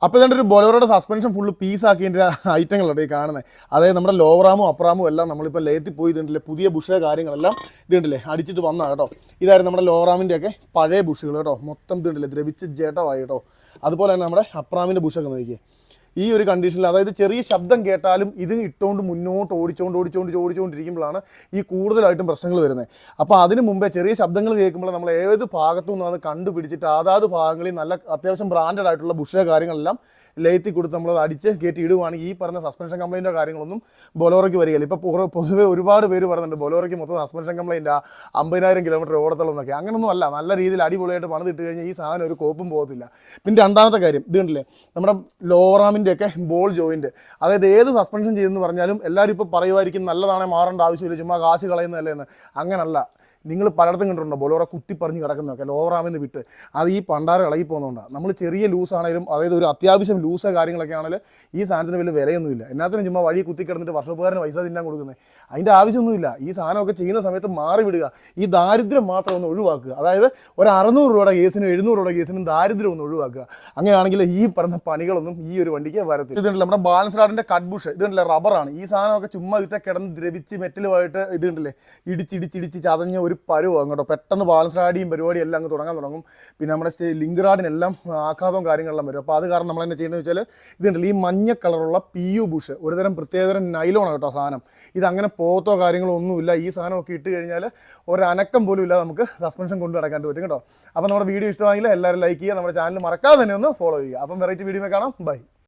അപ്പോൾ ഇതാണ്ട് ഒരു ബൊലോറോയുടെ സസ്പെൻഷൻ ഫുള്ള് പീസാക്കിയതിൻ്റെ ഐറ്റങ്ങളാണ് ഈ കാണുന്നത്. അതായത് നമ്മുടെ ലോവറാമും അപ്പറാമും എല്ലാം നമ്മളിപ്പോൾ ലേത്തി പോയി ഇതുണ്ടല്ലേ, പുതിയ ബുഷ് കാര്യങ്ങളെല്ലാം ഇതുണ്ടല്ലേ അടിച്ചിട്ട് വന്നതാണ് കേട്ടോ. ഇതായിരുന്നു നമ്മുടെ ലോവറാമിൻ്റെയൊക്കെ പഴയ ബുഷുകൾ കേട്ടോ. മൊത്തം ഇതുണ്ടല്ലേ ദ്രവിച്ച് ജേട്ടമായി കേട്ടോ. അതുപോലെ തന്നെ നമ്മുടെ അപ്പറാമിൻ്റെ ബുഷൊക്കെ നോക്കിയേ ഈ ഒരു കണ്ടീഷനിൽ, അതായത് ചെറിയ ശബ്ദം കേട്ടാലും ഇത് ഇട്ടുകൊണ്ട് മുന്നോട്ട് ഓടിച്ചുകൊണ്ടിരിക്കുമ്പോഴാണ് ഈ കൂടുതലായിട്ടും പ്രശ്നങ്ങൾ വരുന്നത്. അപ്പോൾ അതിന് മുമ്പേ ചെറിയ ശബ്ദങ്ങൾ കേൾക്കുമ്പോൾ നമ്മൾ ഏത് ഭാഗത്തു നിന്നാണ് കണ്ടുപിടിച്ചിട്ട് അതാത് ഭാഗങ്ങളിൽ നല്ല അത്യാവശ്യം ബ്രാൻഡഡ് ആയിട്ടുള്ള ബുഷ് കാര്യങ്ങളെല്ലാം ലേത്തി കൊടുത്ത് നമ്മളത് അടിച്ച് കയറ്റി ഇടുവാണെങ്കിൽ ഈ പറഞ്ഞ സസ്പെൻഷൻ കംപ്ലൈൻറ്റോ കാര്യങ്ങളൊന്നും ബൊലോറയ്ക്ക് വരികയില്ല. ഇപ്പോൾ പൊതുവെ ഒരുപാട് പേര് പറയുന്നുണ്ട് ബൊലോറയ്ക്ക് മൊത്തം സസ്പെൻഷൻ കംപ്ലൈൻറ്റ് 50,000 കിലോമീറ്റർ ഓടത്തുള്ളൂ എന്നൊക്കെ. അങ്ങനൊന്നും അല്ല. നല്ല രീതിയിൽ അടിപൊളിയായിട്ട് പണിതിട്ട് കഴിഞ്ഞാൽ ഈ സാധനം ഒരു കോപ്പും പോകത്തില്ല. പിന്നെ രണ്ടാമത്തെ കാര്യം ഇത് കണ്ടില്ലേ, നമ്മുടെ ലോവറാമിൻ്റെയൊക്കെ ബോൾ ജോയിൻറ്റ്, അതായത് ഏത് സസ്പെൻഷൻ ചെയ്തെന്ന് പറഞ്ഞാലും എല്ലാവരും ഇപ്പോൾ പറയുമായിരിക്കും നല്ലതാണെങ്കിൽ മാറേണ്ട ആവശ്യമില്ല, ചുമ്മാ കാശ് കളയുന്നതല്ലേ എന്ന്. അങ്ങനല്ല. നിങ്ങൾ പലയിടത്തും കണ്ടിട്ടുണ്ടോ ബൊലോറ കുത്തി പറഞ്ഞ് കിടക്കുന്നതൊക്കെ ലോവറാമെന്ന് വിട്ട് അത് ഈ പണ്ടാറ് ഇളകി പോകുന്നതുകൊണ്ടാണ്. നമ്മൾ ചെറിയ ലൂസാണെങ്കിലും അതായത് ഒരു അത്യാവശ്യം ലൂസ് കാര്യങ്ങളൊക്കെ ആണെങ്കിൽ ഈ സാധനത്തിന് വലിയ വിലയൊന്നുമില്ല. എന്നാത്തിനും ചുമ്മാ വഴി കുത്തി കിടന്നിട്ട് വർഷപ്പുകാരന് പൈസ തിന്നാൻ കൊടുക്കുന്നത്, അതിൻ്റെ ആവശ്യമൊന്നുമില്ല. ഈ സാധനമൊക്കെ ചെയ്യുന്ന സമയത്ത് മാറി വിടുക. ഈ ദാരിദ്ര്യം മാത്രം ഒന്ന് ഒഴിവാക്കുക. അതായത് ഒരു 600 രൂപയുടെ കേസിനും 700 രൂപയുടെ കേസിനും ദാരിദ്ര്യം ഒന്ന് ഒഴിവാക്കുക. അങ്ങനെയാണെങ്കിൽ ഈ പറഞ്ഞ പണികളൊന്നും ഈ ഒരു വണ്ടിക്ക് വരത്തില്ല. ഇതുണ്ടല്ലോ നമ്മുടെ ബാലൻസ് റാഡിൻ്റെ കട്ട് ബുഷ്, ഇതുണ്ടല്ലേ റബ്ബറാണ്. ഈ സാധനമൊക്കെ ചുമ്മാ ഇത്തെ കിടന്ന് ദ്രവിച്ച് മെറ്റലുമായിട്ട് ഇതുണ്ടല്ലേ ഇടിച്ചിടിച്ചിടിച്ച് ചതഞ്ഞ ഒരു പരുവാകും കേട്ടോ. പെട്ടെന്ന് ബാലൻസ് റാഡിയും പരിപാടിയും എല്ലാം അങ്ങ് തുടങ്ങും. പിന്നെ നമ്മുടെ ലിങ്ക് റാഡിനെല്ലാം ആഘാതവും കാര്യങ്ങളെല്ലാം വരും. അപ്പോൾ അത് കാരണം നമ്മൾ തന്നെ ചെയ്യുന്നത് വെച്ചാൽ ഇതുണ്ടല്ലോ ഈ മഞ്ഞ കളറുള്ള PU ബുഷ്, ഒരുതരം പ്രത്യേകതരം നൈലോണാണ് കേട്ടോ സാധനം. ഇതങ്ങനെ പോത്തോ കാര്യങ്ങളോ ഒന്നുമില്ല. ഈ സാധനമൊക്കെ ഇട്ട് കഴിഞ്ഞാൽ ഒരനക്കം പോലും ഇല്ലാതെ നമുക്ക് സസ്പെൻഷൻ കൊണ്ടു നടക്കാൻ പറ്റും കേട്ടോ. അപ്പോൾ നമ്മുടെ വീഡിയോ ഇഷ്ടമായെങ്കിൽ എല്ലാവരും ലൈക്ക് ചെയ്യുക, നമ്മുടെ ചാനൽ മറക്കാതെ തന്നെ ഒന്ന് ഫോളോ ചെയ്യുക. അപ്പം വെറൈറ്റി വീഡിയോ കാണാം. ബൈ.